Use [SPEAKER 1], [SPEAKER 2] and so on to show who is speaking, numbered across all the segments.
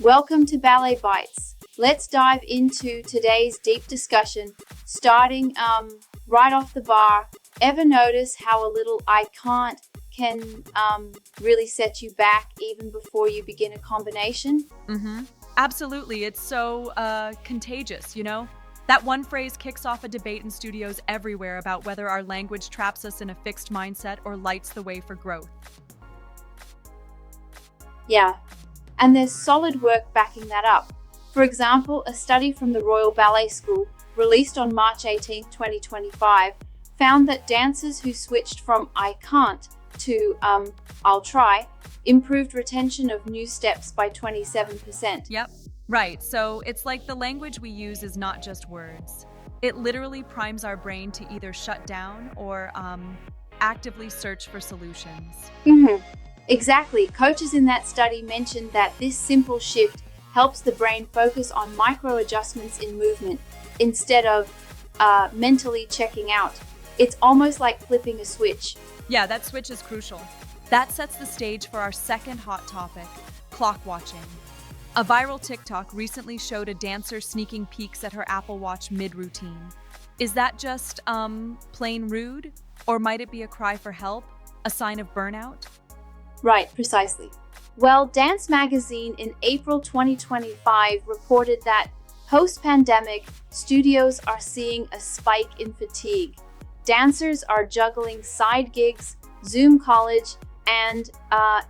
[SPEAKER 1] Welcome to Ballet Bites. Let's dive into today's deep discussion, starting right off the bar. Ever notice how a little I can't can really set you back even before you begin a combination?
[SPEAKER 2] Mm-hmm. Absolutely. It's so contagious, you know? That one phrase kicks off a debate in studios everywhere about whether our language traps us in a fixed mindset or lights the way for growth.
[SPEAKER 1] Yeah, and there's solid work backing that up. For example, a study from the Royal Ballet School, released on March 18, 2025, found that dancers who switched from I can't to I'll try improved retention of new steps by 27%.
[SPEAKER 2] Yep, right. So it's like the language we use is not just words. It literally primes our brain to either shut down or actively search for solutions.
[SPEAKER 1] Mhm. Exactly. Coaches in that study mentioned that this simple shift helps the brain focus on micro adjustments in movement instead of mentally checking out. It's almost like flipping a switch.
[SPEAKER 2] Yeah, that switch is crucial. That sets the stage for our second hot topic, clock watching. A viral TikTok recently showed a dancer sneaking peeks at her Apple Watch mid-routine. Is that just plain rude? Or might it be a cry for help? A sign of burnout?
[SPEAKER 1] Right, precisely. Well, Dance Magazine in April 2025 reported that post-pandemic, studios are seeing a spike in fatigue. Dancers are juggling side gigs, Zoom college, and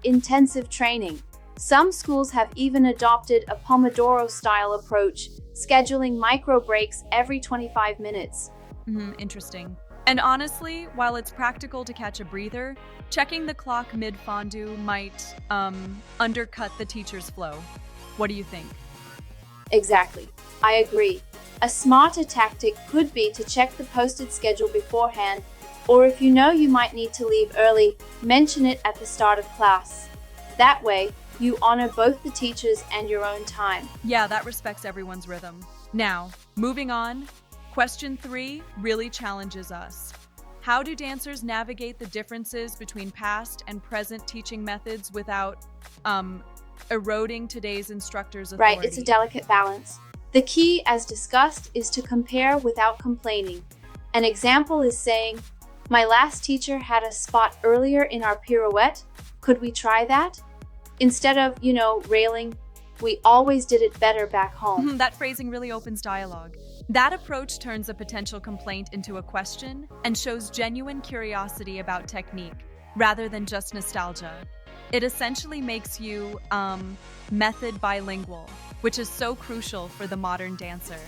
[SPEAKER 1] intensive training. Some schools have even adopted a Pomodoro-style approach, scheduling micro breaks every 25 minutes.
[SPEAKER 2] Interesting. And honestly, while it's practical to catch a breather, checking the clock mid-fondue might undercut the teacher's flow. What do you think?
[SPEAKER 1] Exactly. I agree. A smarter tactic could be to check the posted schedule beforehand, or if you know you might need to leave early, mention it at the start of class. That way, you honor both the teachers and your own time.
[SPEAKER 2] Yeah, that respects everyone's rhythm. Now, moving on, question 3 really challenges us. How do dancers navigate the differences between past and present teaching methods without eroding today's instructor's authority?
[SPEAKER 1] Right, it's a delicate balance. The key, as discussed, is to compare without complaining. An example is saying, "My last teacher had a spot earlier in our pirouette. Could we try that?" Instead of, railing, "We always did it better back home."
[SPEAKER 2] That phrasing really opens dialogue. That approach turns a potential complaint into a question and shows genuine curiosity about technique rather than just nostalgia. It essentially makes you method bilingual, which is so crucial for the modern dancer.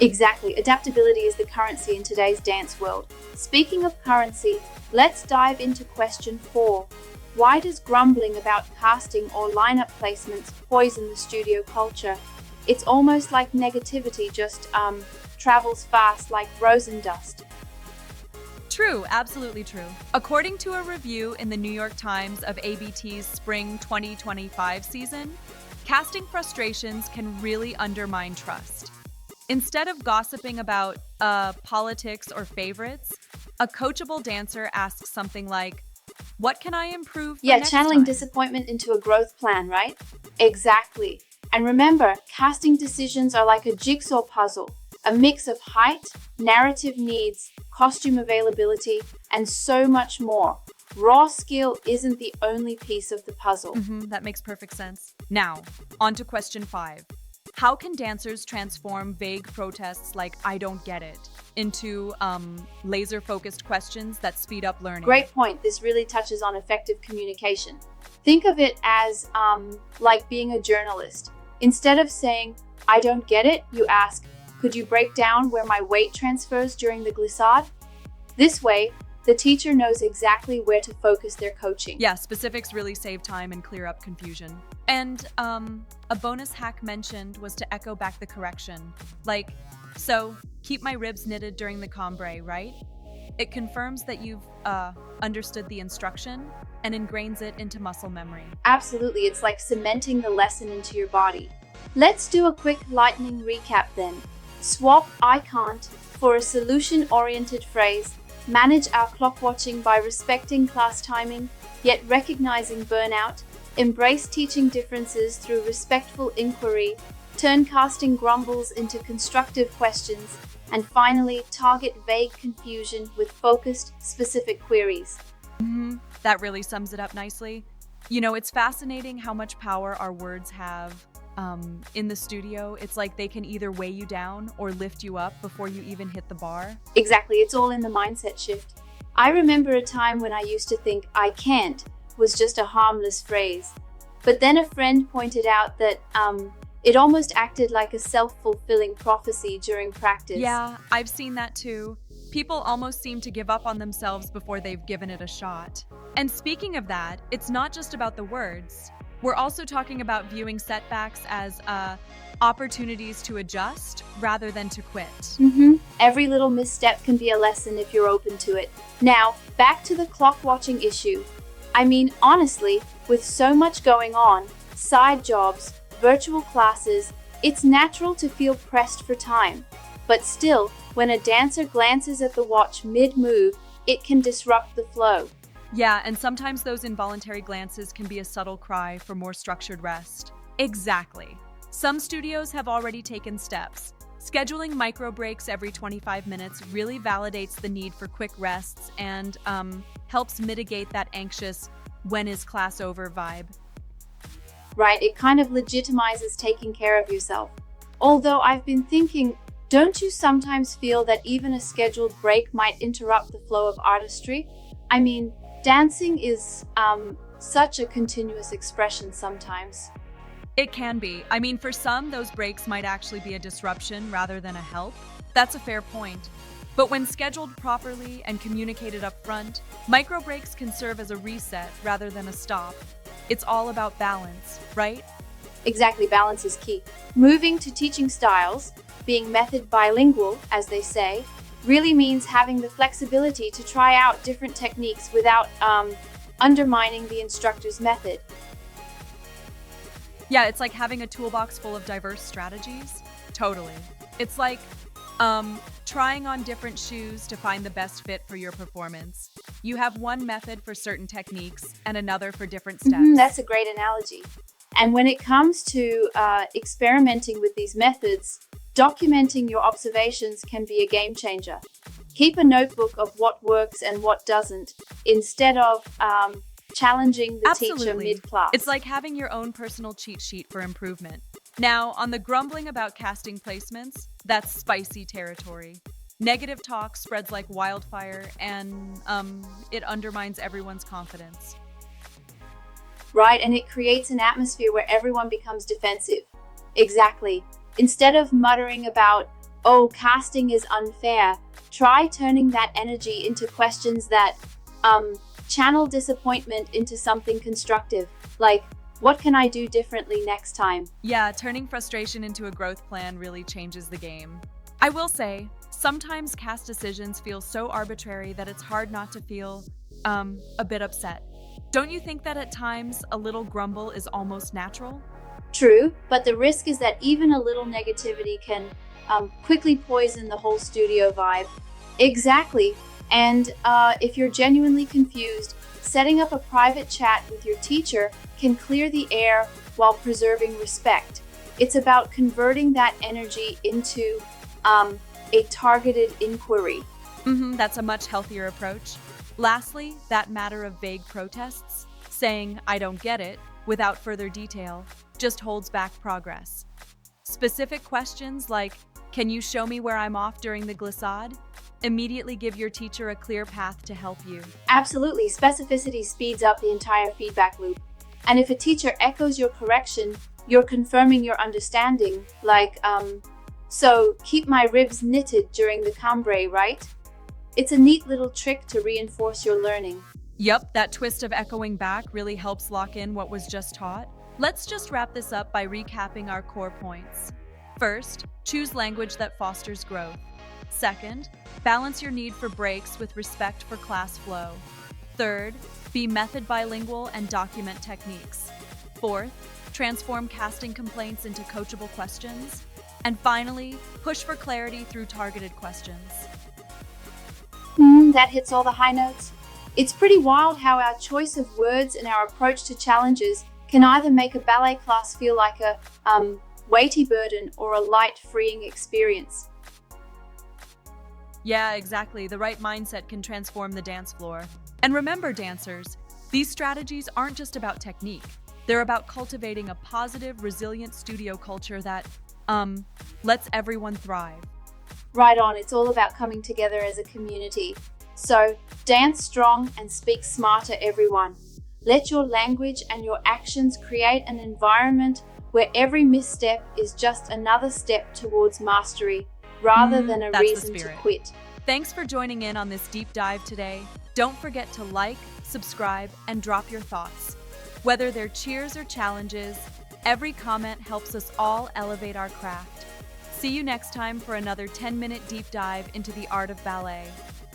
[SPEAKER 1] Exactly. Adaptability is the currency in today's dance world. Speaking of currency, let's dive into question 4. Why does grumbling about casting or lineup placements poison the studio culture? It's almost like negativity just travels fast like frozen dust.
[SPEAKER 2] True, absolutely true. According to a review in the New York Times of ABT's spring 2025 season, casting frustrations can really undermine trust. Instead of gossiping about politics or favorites, a coachable dancer asks something like, "What can I improve for next
[SPEAKER 1] Channeling
[SPEAKER 2] time?"
[SPEAKER 1] disappointment into a growth plan, right? Exactly. And remember, casting decisions are like a jigsaw puzzle, a mix of height, narrative needs, costume availability, and so much more. Raw skill isn't the only piece of the puzzle.
[SPEAKER 2] That makes perfect sense. Now, on to question 5. How can dancers transform vague protests like "I don't get it" into laser-focused questions that speed up learning?
[SPEAKER 1] Great point. This really touches on effective communication. Think of it as like being a journalist. Instead of saying, "I don't get it," you ask, "Could you break down where my weight transfers during the glissade?" This way, the teacher knows exactly where to focus their coaching.
[SPEAKER 2] Yeah, specifics really save time and clear up confusion. And a bonus hack mentioned was to echo back the correction. Like, "So, keep my ribs knitted during the cambray, right?" It confirms that you've understood the instruction and ingrains it into muscle memory.
[SPEAKER 1] Absolutely, it's like cementing the lesson into your body. Let's do a quick lightning recap then. Swap "I can't" for a solution-oriented phrase. Manage our clock watching by respecting class timing, yet recognizing burnout. Embrace teaching differences through respectful inquiry, turn casting grumbles into constructive questions, and finally, target vague confusion with focused, specific queries.
[SPEAKER 2] That really sums it up nicely. You know, it's fascinating how much power our words have in the studio. It's like they can either weigh you down or lift you up before you even hit the bar.
[SPEAKER 1] Exactly, it's all in the mindset shift. I remember a time when I used to think "I can't" was just a harmless phrase. But then a friend pointed out that it almost acted like a self-fulfilling prophecy during practice.
[SPEAKER 2] Yeah, I've seen that too. People almost seem to give up on themselves before they've given it a shot. And speaking of that, it's not just about the words. We're also talking about viewing setbacks as opportunities to adjust rather than to quit.
[SPEAKER 1] Every little misstep can be a lesson if you're open to it. Now, back to the clock watching issue. I mean, honestly, with so much going on, side jobs, virtual classes, it's natural to feel pressed for time. But still, when a dancer glances at the watch mid-move, it can disrupt the flow.
[SPEAKER 2] Yeah, and sometimes those involuntary glances can be a subtle cry for more structured rest. Exactly. Some studios have already taken steps. Scheduling micro breaks every 25 minutes really validates the need for quick rests and helps mitigate that anxious "when is class over" vibe.
[SPEAKER 1] Right, it kind of legitimizes taking care of yourself. Although I've been thinking, don't you sometimes feel that even a scheduled break might interrupt the flow of artistry? I mean, dancing is such a continuous expression sometimes.
[SPEAKER 2] It can be. I mean, for some, those breaks might actually be a disruption rather than a help. That's a fair point. But when scheduled properly and communicated up front, micro breaks can serve as a reset rather than a stop. It's all about balance, right?
[SPEAKER 1] Exactly, balance is key. Moving to teaching styles, being method bilingual, as they say, really means having the flexibility to try out different techniques without undermining the instructor's method.
[SPEAKER 2] Yeah, it's like having a toolbox full of diverse strategies. Totally. It's like trying on different shoes to find the best fit for your performance. You have one method for certain techniques and another for different steps.
[SPEAKER 1] That's a great analogy. And when it comes to experimenting with these methods, documenting your observations can be a game changer. Keep a notebook of what works and what doesn't, instead of challenging the teacher mid-class.
[SPEAKER 2] It's like having your own personal cheat sheet for improvement. Now, on the grumbling about casting placements, that's spicy territory. Negative talk spreads like wildfire, and it undermines everyone's confidence.
[SPEAKER 1] Right, and it creates an atmosphere where everyone becomes defensive. Exactly. Instead of muttering about, "oh, casting is unfair," try turning that energy into questions that channel disappointment into something constructive, like, "what can I do differently next time?"
[SPEAKER 2] Yeah, turning frustration into a growth plan really changes the game. I will say, sometimes cast decisions feel so arbitrary that it's hard not to feel a bit upset. Don't you think that at times a little grumble is almost natural?
[SPEAKER 1] True, but the risk is that even a little negativity can quickly poison the whole studio vibe. Exactly. And if you're genuinely confused, setting up a private chat with your teacher can clear the air while preserving respect. It's about converting that energy into a targeted inquiry.
[SPEAKER 2] That's a much healthier approach. Lastly, that matter of vague protests, saying "I don't get it" without further detail, just holds back progress. Specific questions like, "Can you show me where I'm off during the glissade?" immediately give your teacher a clear path to help you.
[SPEAKER 1] Absolutely, specificity speeds up the entire feedback loop. And if a teacher echoes your correction, you're confirming your understanding, like, "so keep my ribs knitted during the cambray, right?" It's a neat little trick to reinforce your learning.
[SPEAKER 2] Yep, that twist of echoing back really helps lock in what was just taught. Let's just wrap this up by recapping our core points. First, choose language that fosters growth. Second, balance your need for breaks with respect for class flow. Third, be method bilingual and document techniques. Fourth, transform casting complaints into coachable questions. And finally, push for clarity through targeted questions.
[SPEAKER 1] That hits all the high notes. It's pretty wild how our choice of words and our approach to challenges can either make a ballet class feel like a weighty burden or a light, freeing experience.
[SPEAKER 2] Yeah, exactly. The right mindset can transform the dance floor. And remember, dancers, these strategies aren't just about technique. They're about cultivating a positive, resilient studio culture that, lets everyone thrive.
[SPEAKER 1] Right on, it's all about coming together as a community. So, dance strong and speak smarter, everyone. Let your language and your actions create an environment where every misstep is just another step towards mastery, rather than a
[SPEAKER 2] That's the
[SPEAKER 1] reason to
[SPEAKER 2] spirit.
[SPEAKER 1] quit.
[SPEAKER 2] Thanks for joining in on this deep dive today. Don't forget to like, subscribe, and drop your thoughts. Whether they're cheers or challenges, every comment helps us all elevate our craft. See you next time for another 10-minute deep dive into the art of ballet.